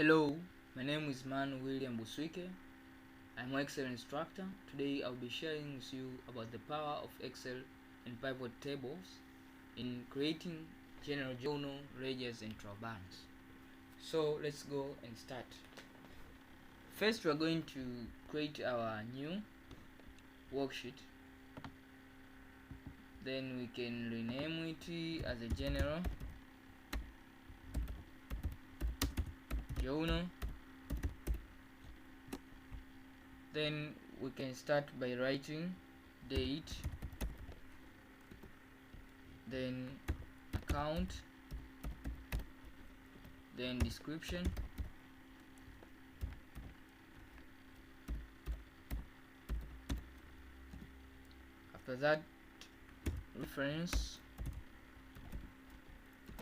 Hello, my name is Man William Buswike. I'm an Excel instructor. Today I'll be sharing with you about the power of Excel and pivot tables in creating general journal, ledgers, and trial balance. So let's go and start. First, we're going to create our new worksheet. Then we can rename it as a general journal. Then we can start by writing date, then account, then description, after that reference.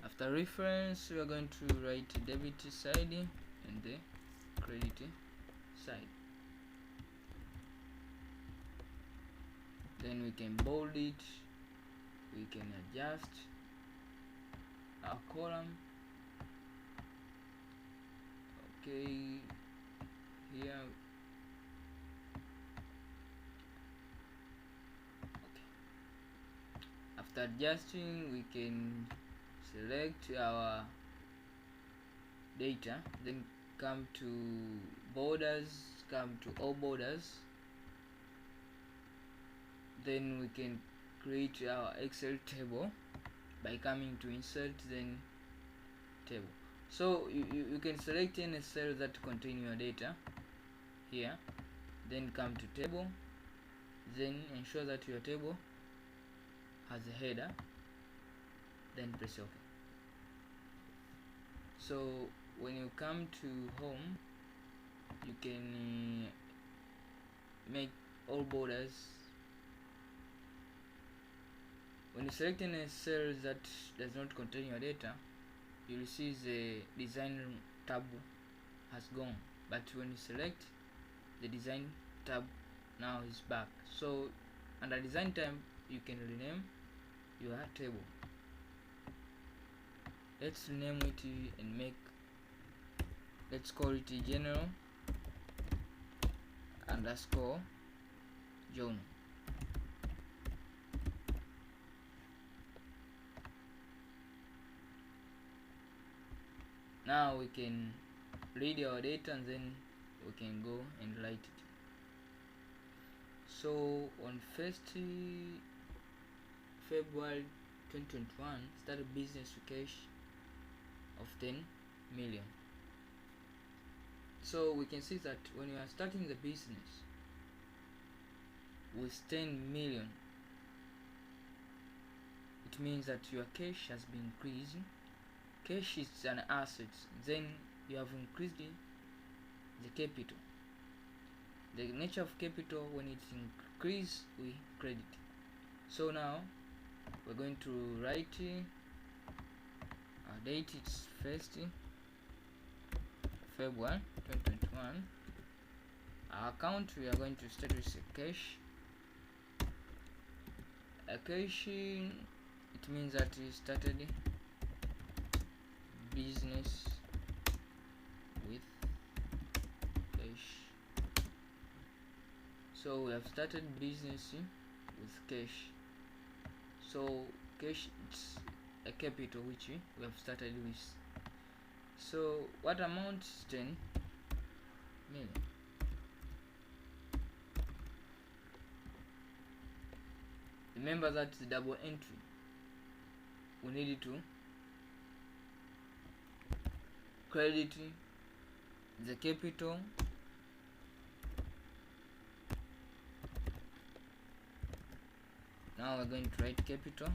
After reference, we are going to write debit side and the credit side. Then we can bold it, we can adjust our column. Okay, here. Okay. After adjusting, we can select our data, then come to borders, come to all borders. Then we can create our Excel table by coming to insert, then table. So you can select any cell that contain your data here, then come to table, then ensure that your table has a header, then press OK. So when you come to home, you can make all borders. When you select any cell that does not contain your data, you will see the design tab has gone, but when you select, the design tab now is back. So under design tab, you can rename your table. Let's rename it and let's call it general underscore journal. Now we can read our data and then we can go and write it. So on 1st February 2021, start a business with cash of 10 million. So we can see that when you are starting the business with 10 million, it means that your cash has been increasing. Cash is an asset, then you have increased the capital. The nature of capital, when it increases, we credit. So now we're going to write our date. It's 1st February 2021. Our account, we are going to start with a cash. A cash, it means that we started business with cash. So we have started business with cash. So cash, it's a capital which we have started with. So what amount is 10 million? Remember that the double entry, we need to credit the capital now we're going to write capital.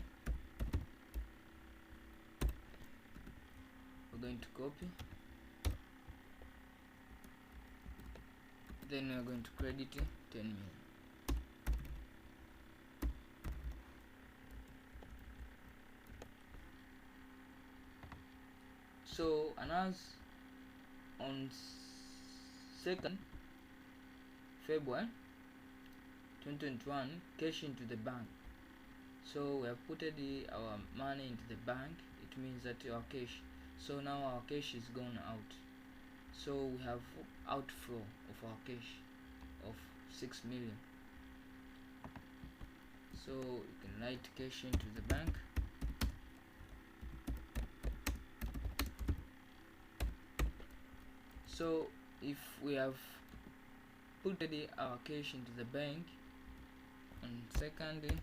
We're going to copy, then we're going to credit 10 million. So announce on 2nd February 2021, cash into the bank. So we have put our money into the bank. It means that our cash. So now our cash is gone out. So we have outflow of our cash of 6 million. So you can write cash into the bank. So if we have put our cash into the bank on 2nd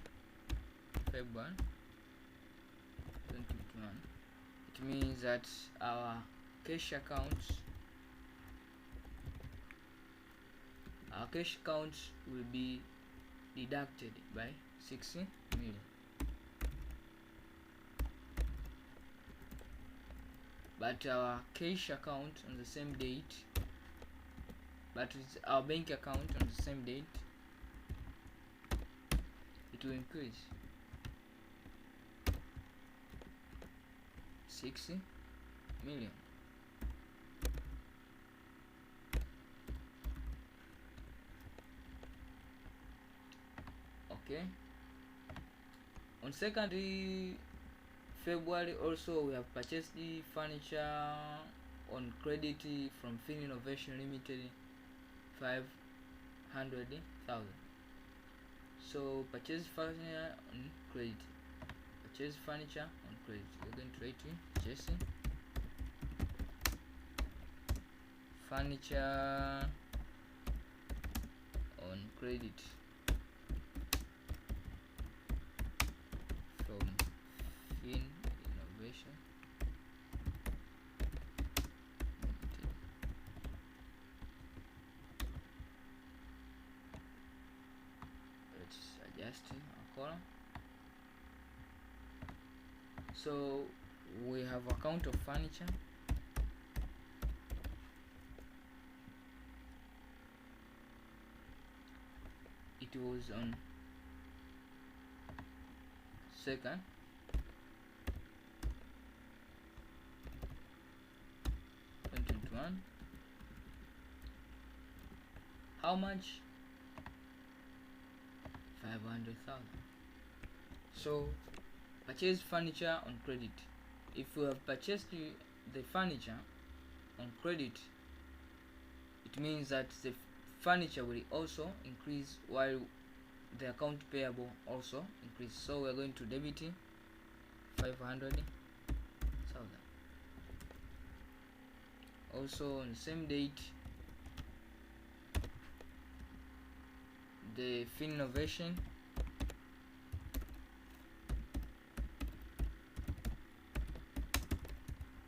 February 2021, it means that our cash accounts will be deducted by 60 million. But our cash account on the same date, but with our bank account on the same date, it will increase 60 million. Okay. On 2nd February also we have purchased the furniture on credit from Fin Innovation Limited, 500,000. So purchase furniture on credit. Purchase furniture on credit. We're going to write purchasing furniture on credit from Fin Innovation Limited. Let's adjust our column. So we have account of furniture. It was on 2nd How much? 500,000. So purchase furniture on credit. If we have purchased the furniture on credit, it means that the furniture will also increase while the account payable also increase. So we are going to debit 500,000. Also on the same date, the Fin Innovation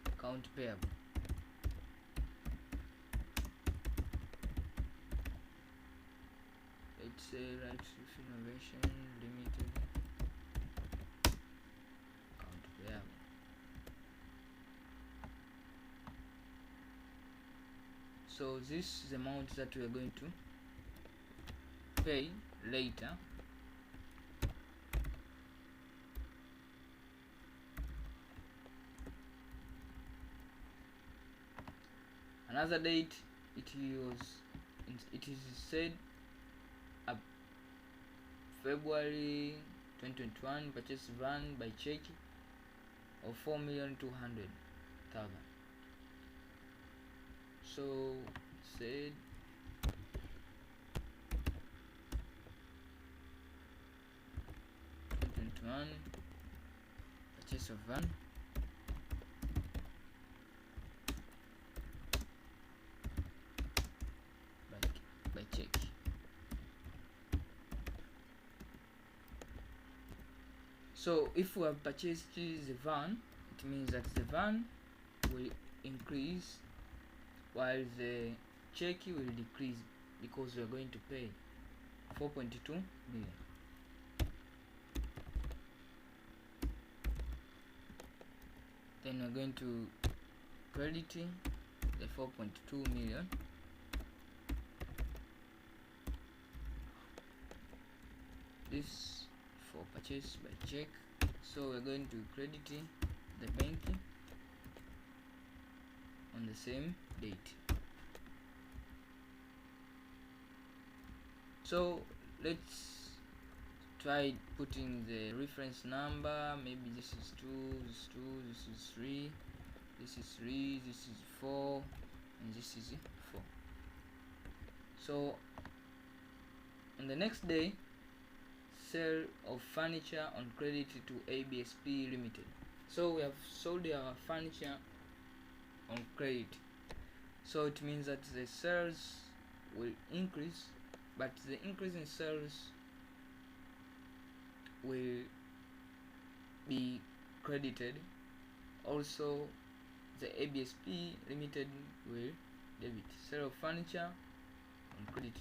account payable. Let's say right Fin Innovation Limited account payable. So this is the amount that we are going to pay later. Another date, it is said February 2021, purchase van by check of 4,200,000. So said purchase of van by check. So if we have purchased the van, it means that the van will increase while the check will decrease, because we are going to pay 4.2 million. Then we're going to credit the 4.2 million. This for purchase by check. So we're going to credit the bank on the same date. So let's try putting the reference number. Maybe this is 2, this is 2, this is 3, this is 3, this is 4, and this is 4. So on the next day, sale of furniture on credit to ABSP Limited. So we have sold our furniture on credit, so it means that the sales will increase, but the increase in sales will be credited. Also the ABSP Limited will debit. Sale of furniture on credit.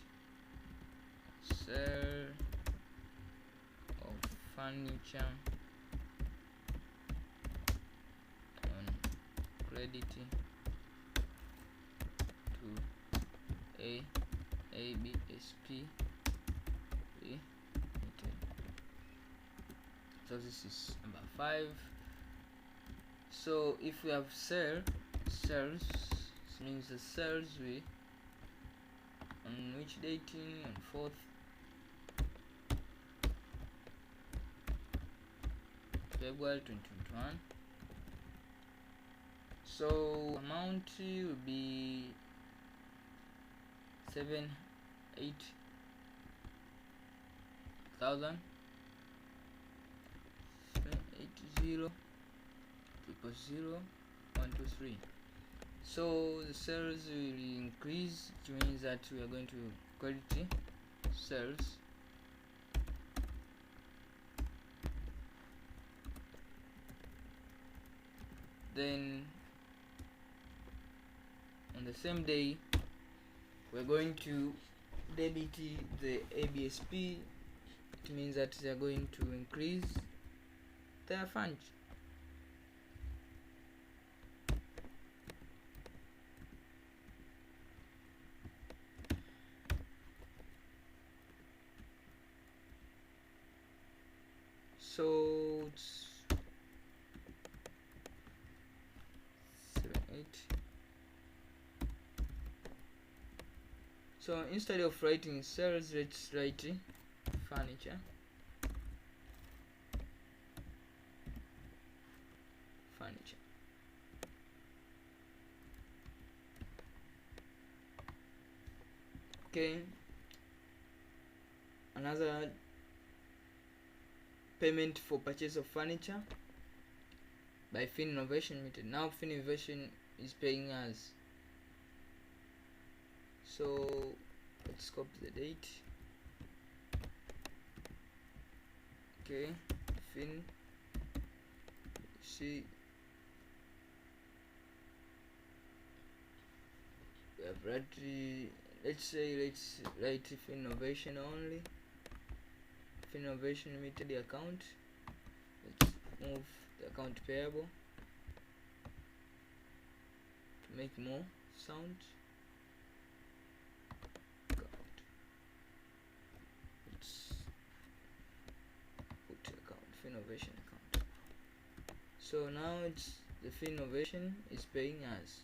Sale of furniture on credit to ABSP Limited. So this is number 5. So if we have sales, it means the sales we on which date? On 4th February 2021. So amount will be 780,000 780,000,123. So the sales will increase, which means that we are going to credit sales. Then on the same day, we're going to debit the ABSP. It means that they are going to increase their funds. So it's 780. So instead of writing sales, let's write furniture. Okay, another payment for purchase of furniture by Fin Innovation Limited. Now Fin Innovation is paying us. So let's copy the date. Okay, Fin, see, we have read let's write Fin Innovation only. Fin Innovation Limited account. Let's move the account payable to make more sound. Let's put account, Fin Innovation account. So now it's the Fin Innovation is paying us.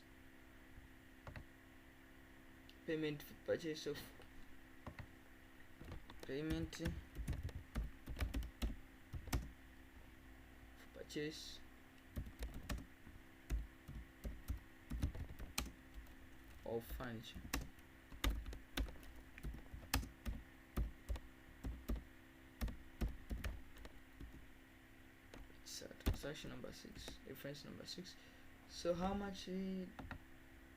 Payment for purchase of purchase of furniture. It's transaction number 6, reference number 6. So how much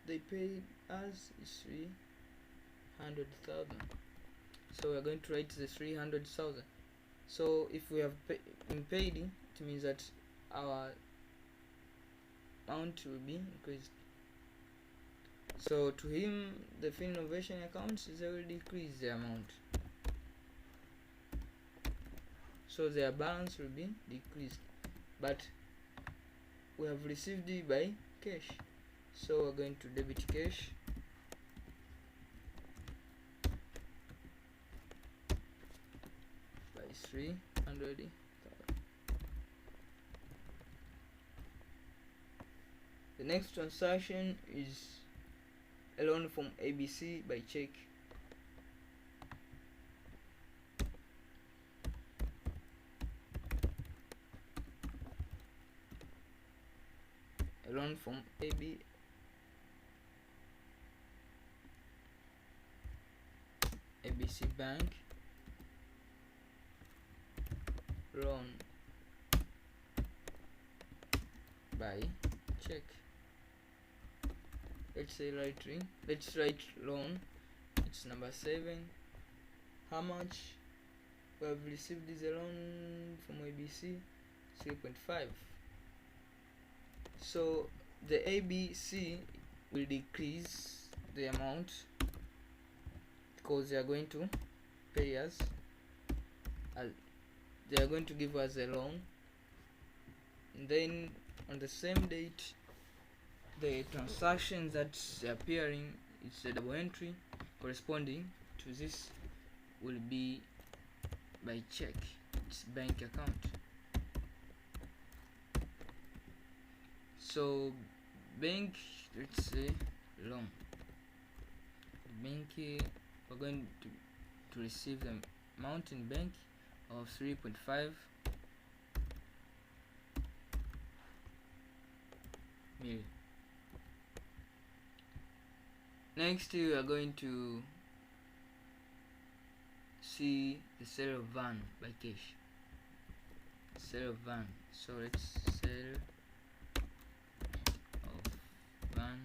they paid us is 300,000. So we're going to write the 300,000. So if we have been paid, it means that our amount will be increased. So to him, the Fin Innovation accounts, they will decrease the amount. So their balance will be decreased. But we have received it by cash. So we're going to debit cash. By 300,000. The next transaction is a loan from ABC by check. A loan from ABC Bank loan by check. Let's write loan. It's number 7. How much we have received is a loan from ABC? 3.5. So the ABC will decrease the amount because they are going to pay us, they are going to give us a loan, and then on the same date the transactions that's appearing, it's a double entry corresponding to this, will be by check. It's bank account. So bank, let's say loan, bank, we're going to receive the amount in bank of 3.5 million. Next we are going to see the sale of van by cash. Sale of van. So let's sell of van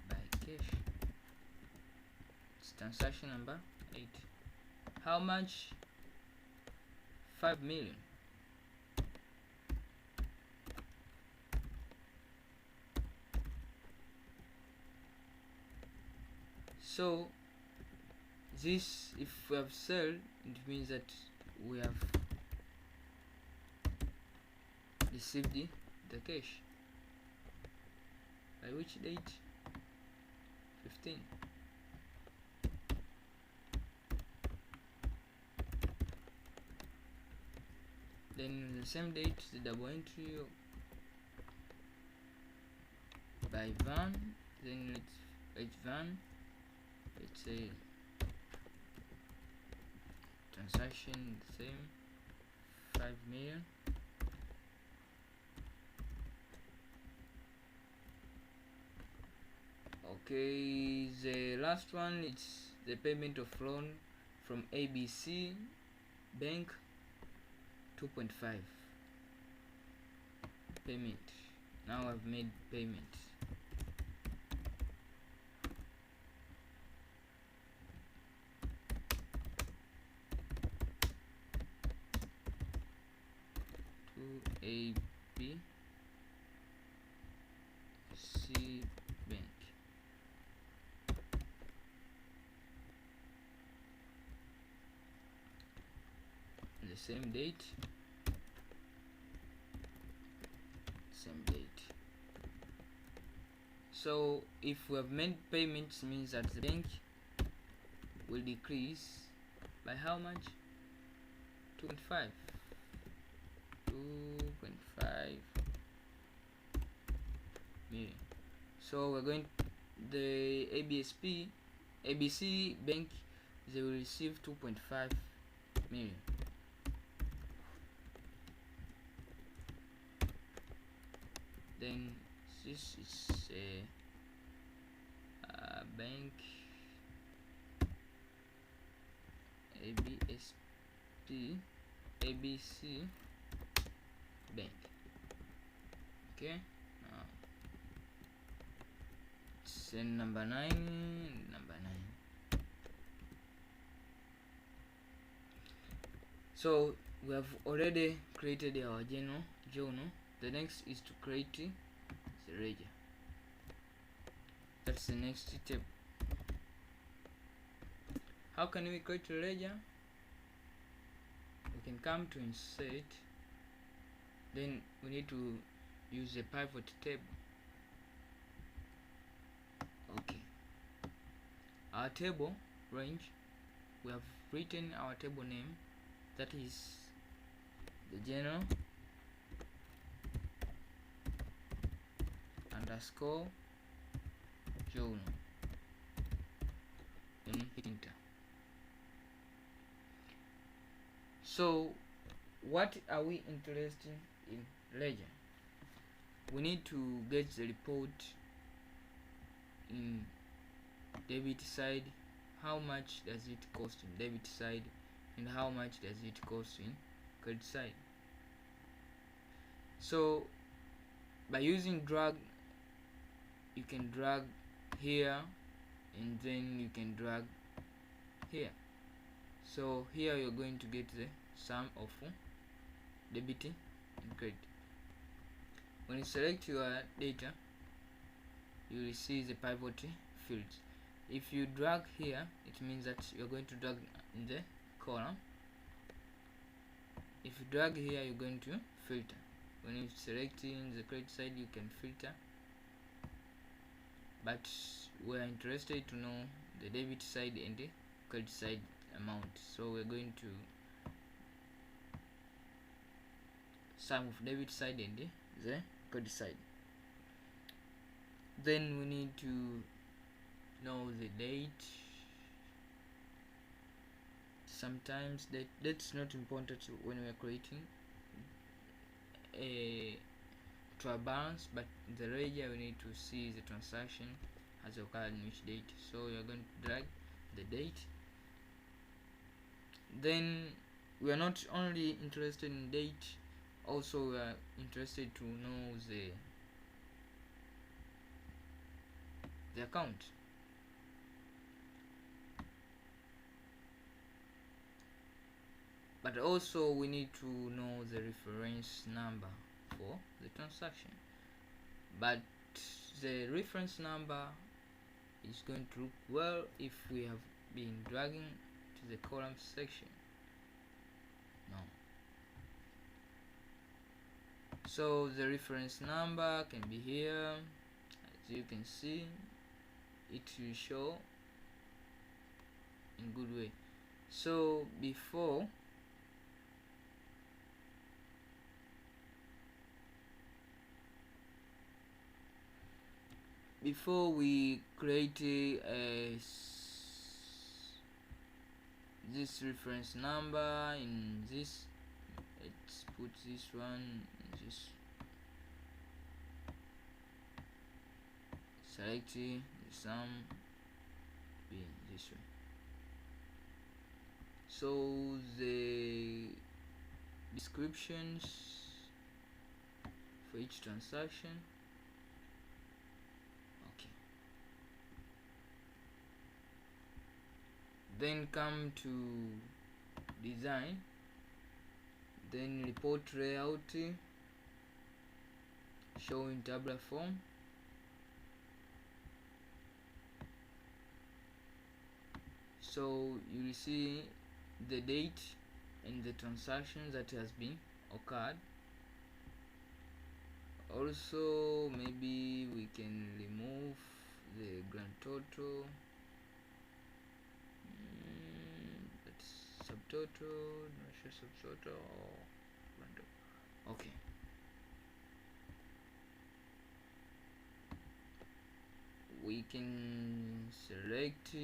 by cash. It's transaction number 8. How much? 5 million. So this, if we have sold, it means that we have received the cash. By which date? 15. Then the same date, the double entry by van. Then let's van. Let's say transaction the same, 5 million. Okay, the last one, it's the payment of loan from ABC Bank, 2.5 payment. Now I've made payment. A B C Bank. The same date. So if we have made payments, means that the bank will decrease by how much? 2.5 million. So we're going, the ABC Bank, they will receive 2.5 million. Then this is a bank ABC Bank. Okay, now it's number 9. So we have already created our journal. The next is to create the ledger. That's the next step. How can we create a ledger? We can come to insert, then we need to use a pivot table. Okay, our table range, we have written our table name, that is the general underscore journal, then hit enter. So what are we interested in ledger? We need to get the report in debit side how much does it cost in debit side and how much does it cost in credit side. So by using drag, you can drag here and then you can drag here. So here you're going to get the sum of debit and credit. When you select your data, you will see the pivot fields. If you drag here, it means that you're going to drag in the column. If you drag here, you're going to filter. When you select in the credit side, you can filter, but we're interested to know the debit side and the credit side amount, so we're going to sum of debit side and the credit side. Then we need to know the date. Sometimes that's not important when we are creating a trial balance, but in the ledger we need to see the transaction has occurred in which date. So you're going to drag the date. Then we are not only interested in date, also we are interested to know the account. But also we need to know the reference number for the transaction. But the reference number is going to look well if we have been dragging to the column section. No. So the reference number can be here. As you can see, it will show in good way. So before we create this reference number in this, let's put this one in this, select the sum in this way. So the descriptions for each transaction. Okay. Then come to design, then report layout, show in tabular form. So you will see the date and the transaction that has been occurred. Also, maybe we can remove the grand total, that's subtotal, subtotal, or grand total. Okay. We can select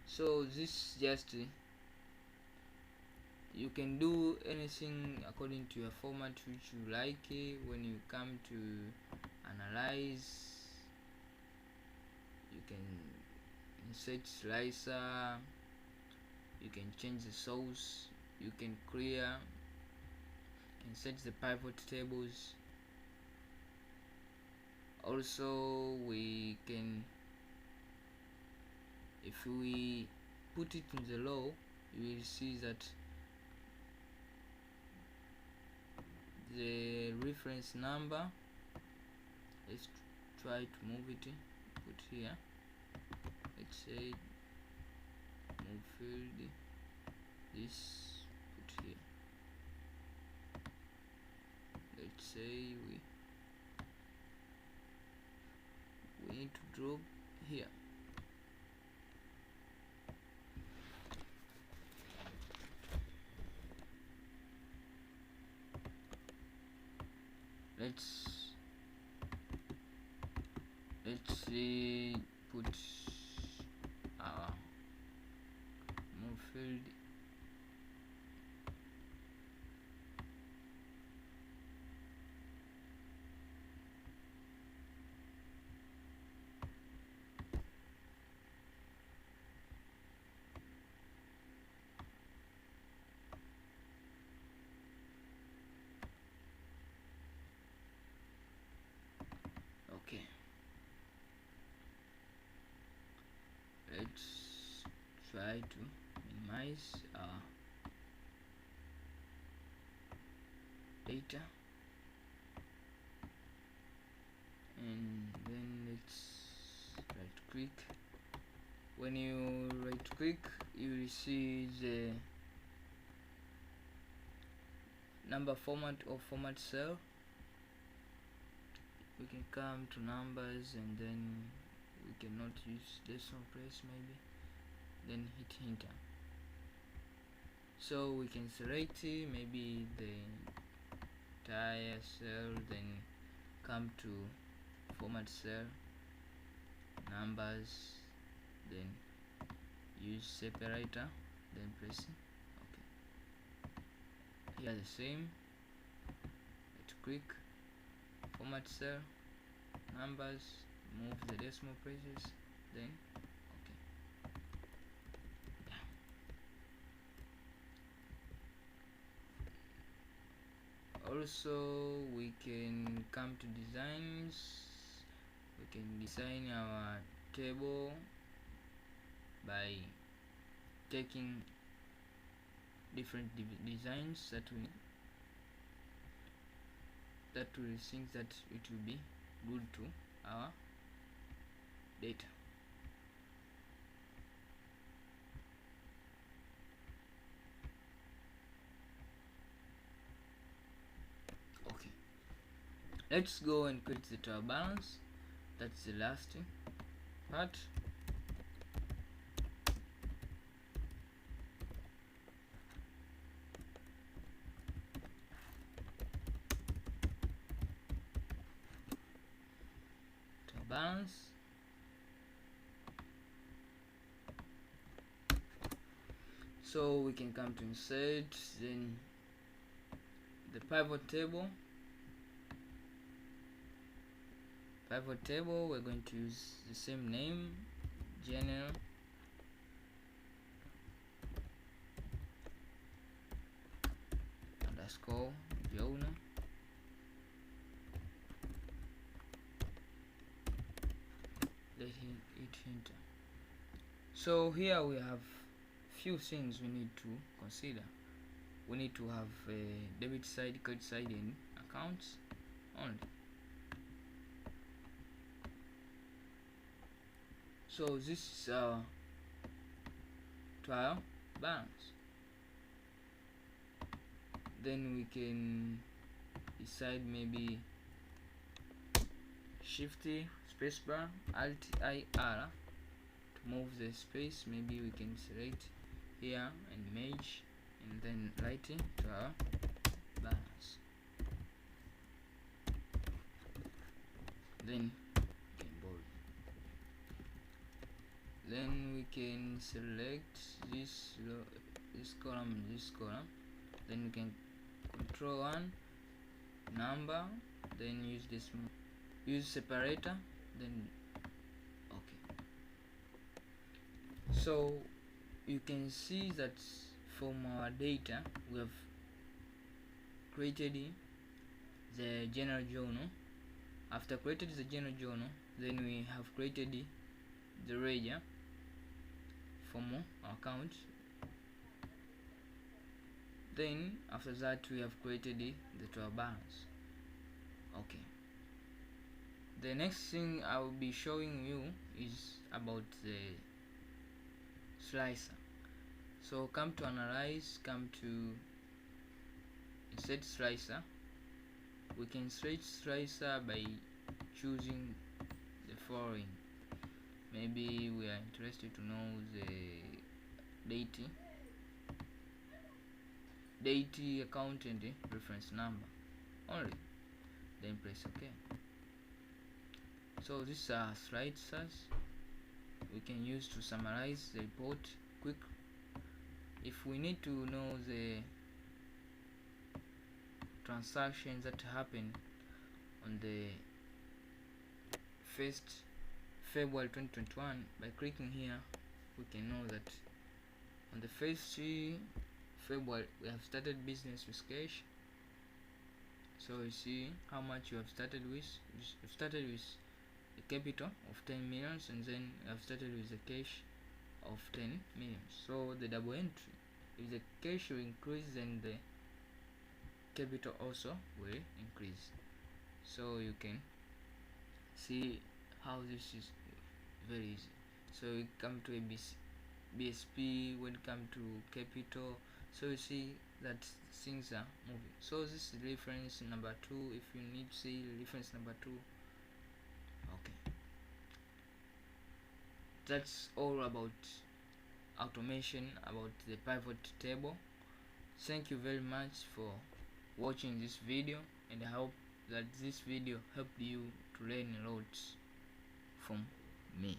so this just you can do anything according to your format which you like. When you come to analyze, you can insert slicer, you can change the source, you can clear, insert the pivot tables. Also we can, if we put it in the row, you will see that the reference number, let's try to move it, put here, let's say move field, this, put here, let's say we need to drop here. Let's see, put our move field, try to minimize our data, and then let's right click. When you right click, you will see the number format or format cell. We can come to numbers, and then we cannot use decimal place maybe, then hit enter. So we can select maybe the entire cell, then come to format cell, numbers, then use separator, then press OK. Here the same, right click, format cell, numbers, move the decimal places, then OK. Also we can come to designs. We can design our table by taking different designs that will think that it will be good to our data. Okay, let's go and create the total balance. That's the last part. Total balance. So we can come to insert, then the pivot table. We're going to use the same name, general underscore journal. Let it enter. So here we have few things we need to consider. We need to have a debit side, credit side, and accounts only. So this is our trial balance. Then we can decide maybe Shift spacebar, Alt IR to move the space. Maybe we can select here and image, and then writing to our balance. Then we can bold. Then we can select this column, this column. Then we can Control 1, number, then use separator, then OK. So you can see that from our data we have created the general journal. After created the general journal, then we have created the ledger from our account. Then after that we have created the total balance. Okay, the next thing I will be showing you is about the slicer. So come to analyze, come to insert slicer. We can search slicer by choosing the following. Maybe we are interested to know the date, account, and reference number only, then press OK. So these are slicers we can use to summarize the report quick. If we need to know the transactions that happen on the 1st February 2021, by clicking here we can know that on the 1st February we have started business with cash. So you see how much you have started with. You started with a capital of 10 millions, and then you have started with the cash of 10 million. So the double entry, if the cash will increase, then the capital also will increase. So you can see how this is very easy. So we come to BSP, when it come to capital, so you see that things are moving. So this is reference number 2. If you need to see reference number 2, okay, that's all about automation, about the pivot table. Thank you very much for watching this video, and I hope that this video helped you to learn a lot from me.